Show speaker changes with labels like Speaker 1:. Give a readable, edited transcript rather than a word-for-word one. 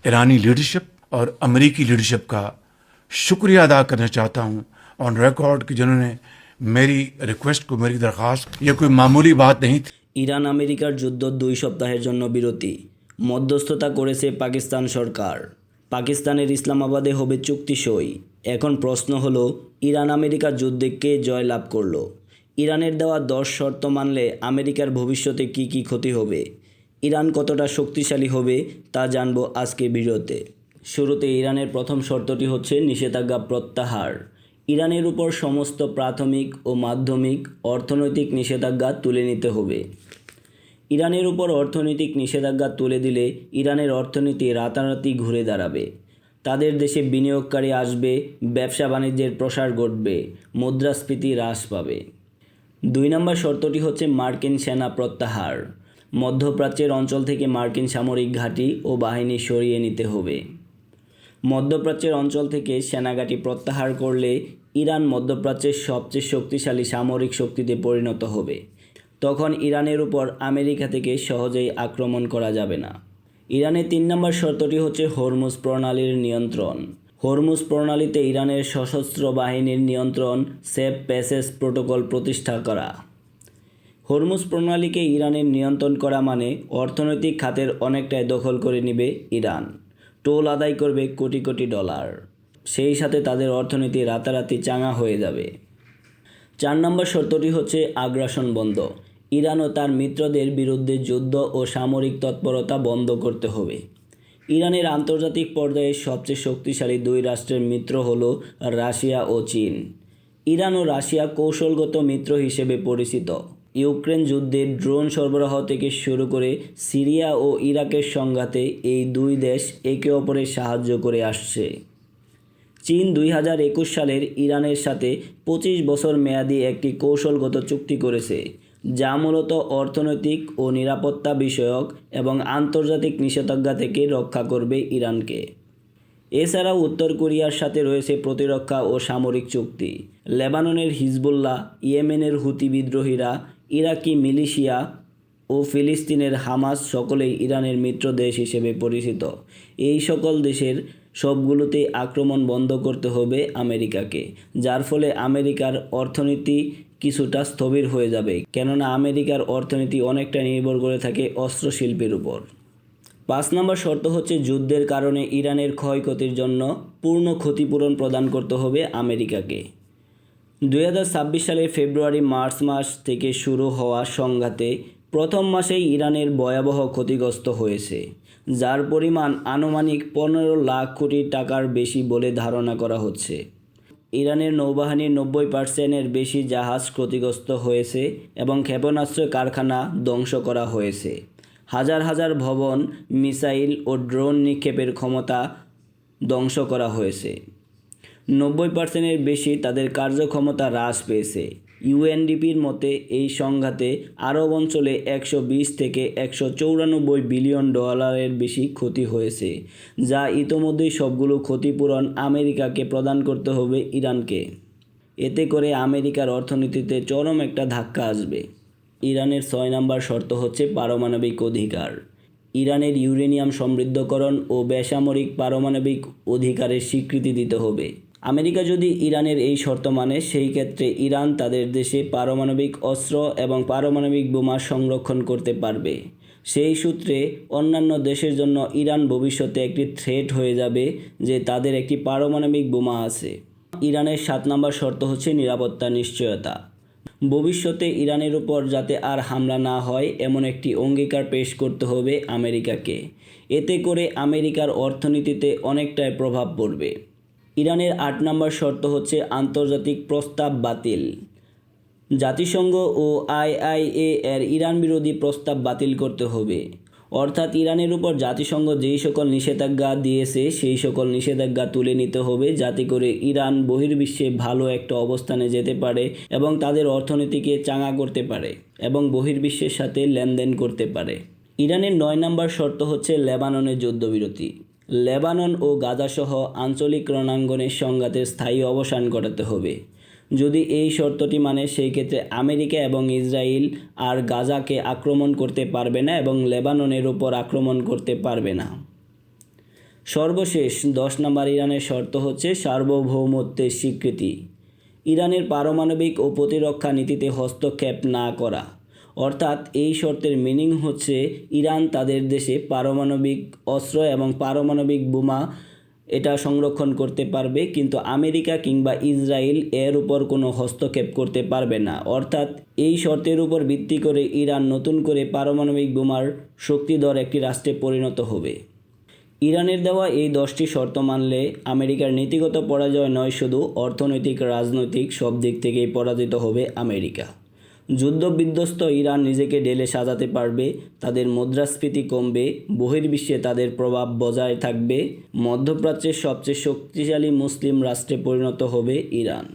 Speaker 1: ईरानी leadership और अमेरिकी leadership का शुक्रिया अदा करना चाहता हूँ ऑन रिकॉर्ड कि जिन्होंने मेरी रिक्वेस्ट को, मेरी दरख्वास्त, ये कोई मामूली बात नहीं थी।
Speaker 2: ইরান আমেরিকার যুদ্ধ 2 সপ্তাহের জন্য বিরতি, মধ্যস্থতা করেছে পাকিস্তান সরকার। পাকিস্তানের ইসলামাবাদে হবে চুক্তি সই। এখন প্রশ্ন হলো, ইরান আমেরিকা যুদ্ধে কে জয় লাভ করলো? ইরানের দেওয়া 10 শর্ত মানলে আমেরিকার ভবিষ্যতে কি কি ক্ষতি হবে? ইরান কতটা শক্তিশালী হবে তা জানবো আজকে ভিডিওতে। শুরুতে ইরানের প্রথম শর্তটি হচ্ছে নিষেধাজ্ঞা প্রত্যাহার। ইরানের উপর সমস্ত প্রাথমিক ও মাধ্যমিক অর্থনৈতিক নিষেধাজ্ঞা তুলে নিতে হবে। ইরানের উপর অর্থনৈতিক নিষেধাজ্ঞা তুলে দিলে ইরানের অর্থনীতি রাতারাতি ঘুরে দাঁড়াবে। তাদের দেশে বিনিয়োগকারী আসবে, ব্যবসা বাণিজ্যের প্রসার ঘটবে, মুদ্রাস্ফীতি হ্রাস পাবে। 2 নম্বর শর্তটি হচ্ছে মার্কিন সেনা প্রত্যাহার। মধ্যপ্রাচ্যের অঞ্চল থেকে মার্কিন সামরিক ঘাঁটি ও বাহিনী সরিয়ে নিতে হবে। মধ্যপ্রাচ্যের অঞ্চল থেকে সেনাঘাঁটি প্রত্যাহার করলে ইরান মধ্যপ্রাচ্যের সবচেয়ে শক্তিশালী সামরিক শক্তিতে পরিণত হবে। তখন ইরানের উপর আমেরিকা থেকে সহজেই আক্রমণ করা যাবে না। ইরানের 3 নম্বর শর্তটি হচ্ছে হরমুজ প্রণালীর নিয়ন্ত্রণ। হরমুজ প্রণালীতে ইরানের সশস্ত্র বাহিনীর নিয়ন্ত্রণ, সেফ প্যাসেজ প্রোটোকল প্রতিষ্ঠা করা। হরমুজ প্রণালীকে ইরানের নিয়ন্ত্রণ করা মানে অর্থনৈতিক খাতের অনেকটাই দখল করে নেবে ইরান। টোল আদায় করবে কোটি কোটি ডলার। সেই সাথে তাদের অর্থনীতি রাতারাতি চাঙা হয়ে যাবে। 4 নম্বর শর্তটি হচ্ছে আগ্রাসন বন্ধ। ইরান ও তার মিত্রদের বিরুদ্ধে যুদ্ধ ও সামরিক তৎপরতা বন্ধ করতে হবে। ইরানের আন্তর্জাতিক পর্যায়ে সবচেয়ে শক্তিশালী 2 রাষ্ট্রের মিত্র হলো রাশিয়া ও চীন। ইরান ও রাশিয়া কৌশলগত মিত্র হিসেবে পরিচিত। ইউক্রেন যুদ্ধে ড্রোন সরবরাহ থেকে শুরু করে সিরিয়া ও ইরাকের সংঘাতে এই 2 দেশ একে অপরের সাহায্য করে আসছে। চীন 2021 সালের ইরানের সাথে 25 বছর মেয়াদী একটি কৌশলগত চুক্তি করেছে, যা মূলত অর্থনৈতিক ও নিরাপত্তা বিষয়ক এবং আন্তর্জাতিক নিষেধাজ্ঞা থেকে রক্ষা করবে ইরানকে। এছাড়াও উত্তর কোরিয়ার সাথে রয়েছে প্রতিরক্ষা ও সামরিক চুক্তি। লেবাননের হিজবুল্লাহ, ইয়েমেনের হুতি বিদ্রোহীরা, ইরাকি মিলিশিয়া ও ফিলিস্তিনের হামাস সকলেই ইরানের মিত্র দেশ হিসেবে পরিচিত। এই সকল দেশের সবগুলোতেই আক্রমণ বন্ধ করতে হবে আমেরিকাকে, যার ফলে আমেরিকার অর্থনীতি কিছুটা স্থবির হয়ে যাবে, কেননা আমেরিকার অর্থনীতি অনেকটা নির্ভর করে থাকে অস্ত্র শিল্পের উপর। 5 নম্বর শর্ত হচ্ছে যুদ্ধের কারণে ইরানের ক্ষয়ক্ষতির জন্য পূর্ণ ক্ষতিপূরণ প্রদান করতে হবে আমেরিকাকে। 2026 সালের ফেব্রুয়ারি-মার্চ মাস থেকে শুরু হওয়া সংঘাতে প্রথম মাসেই ইরানের ভয়াবহ ক্ষতিগ্রস্ত হয়েছে, যার পরিমাণ আনুমানিক 15 লাখ কোটি টাকার বেশি বলে ধারণা করা হচ্ছে। ইরানের নৌবাহিনীর 90% বেশি জাহাজ ক্ষতিগ্রস্ত হয়েছে এবং ক্ষেপণাস্ত্র কারখানা ধ্বংস করা হয়েছে। হাজার হাজার ভবন, মিসাইল ও ড্রোন নিক্ষেপের ক্ষমতা ধ্বংস করা হয়েছে। 90%-এর বেশি তাদের কার্যক্ষমতা হ্রাস পেয়েছে। ইউএনডিপির মতে এই সংঘাতে আরব অঞ্চলে 120 থেকে 194 বিলিয়ন ডলারের বেশি ক্ষতি হয়েছে, যা ইতোমধ্যেই সবগুলো ক্ষতিপূরণ আমেরিকাকে প্রদান করতে হবে ইরানকে। এতে করে আমেরিকার অর্থনীতিতে চরম একটা ধাক্কা আসবে। ইরানের 6 নম্বর শর্ত হচ্ছে পারমাণবিক অধিকার। ইরানের ইউরেনিয়াম সমৃদ্ধকরণ ও বেসামরিক পারমাণবিক অধিকারের স্বীকৃতি দিতে হবে। আমেরিকা যদি ইরানের এই শর্ত মানে, সেই ক্ষেত্রে ইরান তাদের দেশে পারমাণবিক অস্ত্র এবং পারমাণবিক বোমা সংরক্ষণ করতে পারবে। সেই সূত্রে অন্যান্য দেশের জন্য ইরান ভবিষ্যতে একটি থ্রেট হয়ে যাবে যে তাদের একটি পারমাণবিক বোমা আছে। ইরানের 7 নম্বর শর্ত হচ্ছে নিরাপত্তা নিশ্চয়তা। ভবিষ্যতে ইরানের উপর যাতে আর হামলা না হয় এমন একটি অঙ্গীকার পেশ করতে হবে আমেরিকাকে। এতে করে আমেরিকার অর্থনীতিতে অনেকটাই প্রভাব পড়বে। ইরানের 8 নম্বর শর্ত হচ্ছে আন্তর্জাতিক প্রস্তাব বাতিল। জাতিসংঘ ও আইআইএ এর ইরান বিরোধী প্রস্তাব বাতিল করতে হবে। অর্থাৎ ইরানের উপর জাতিসংঘ যেই সকল নিষেধাজ্ঞা দিয়েছে সেই সকল নিষেধাজ্ঞা তুলে নিতে হবে, যাতে করে ইরান বহির্বিশ্বে ভালো একটা অবস্থানে যেতে পারে এবং তাদের অর্থনীতিকে চাঙা করতে পারে এবং বহির্বিশ্বের সাথে লেনদেন করতে পারে। ইরানের 9 নম্বর শর্ত হচ্ছে লেবাননের যুদ্ধবিরতি। লেবানন ও গাজাসহ আঞ্চলিক রণাঙ্গনের সংঘাতের স্থায়ী অবসান ঘটাতে হবে। যদি এই শর্তটি মানে, সেই ক্ষেত্রে আমেরিকা এবং ইসরায়েল আর গাজাকে আক্রমণ করতে পারবে না এবং লেবাননের উপর আক্রমণ করতে পারবে না। সর্বশেষ 10 নম্বর ইরানের শর্ত হচ্ছে সার্বভৌমত্বের স্বীকৃতি। ইরানের পারমাণবিক ও প্রতিরক্ষা নীতিতে হস্তক্ষেপ না করা। অর্থাৎ এই শর্তের মিনিং হচ্ছে ইরান তাদের দেশে পারমাণবিক অস্ত্র এবং পারমাণবিক বোমা এটা সংরক্ষণ করতে পারবে, কিন্তু আমেরিকা কিংবা ইসরায়েল এর উপর কোনো হস্তক্ষেপ করতে পারবে না। অর্থাৎ এই শর্তের উপর ভিত্তি করে ইরান নতুন করে পারমাণবিক বোমার শক্তিধর একটি রাষ্ট্রে পরিণত হবে। ইরানের দেওয়া এই 10টি শর্ত মানলে আমেরিকার নীতিগত পরাজয় নয়, শুধু অর্থনৈতিক রাজনৈতিক সব দিক থেকেই পরাজিত হবে আমেরিকা। যুদ্ধবিধ্বস্ত ইরান নিজেকে ঢেলে সাজাতে পারবে, তাদের মুদ্রাস্ফীতি কমবে, বহির্বিশ্বে তাদের প্রভাব বজায় থাকবে, মধ্যপ্রাচ্যের সবচেয়ে শক্তিশালী মুসলিম রাষ্ট্রে পরিণত হবে ইরান।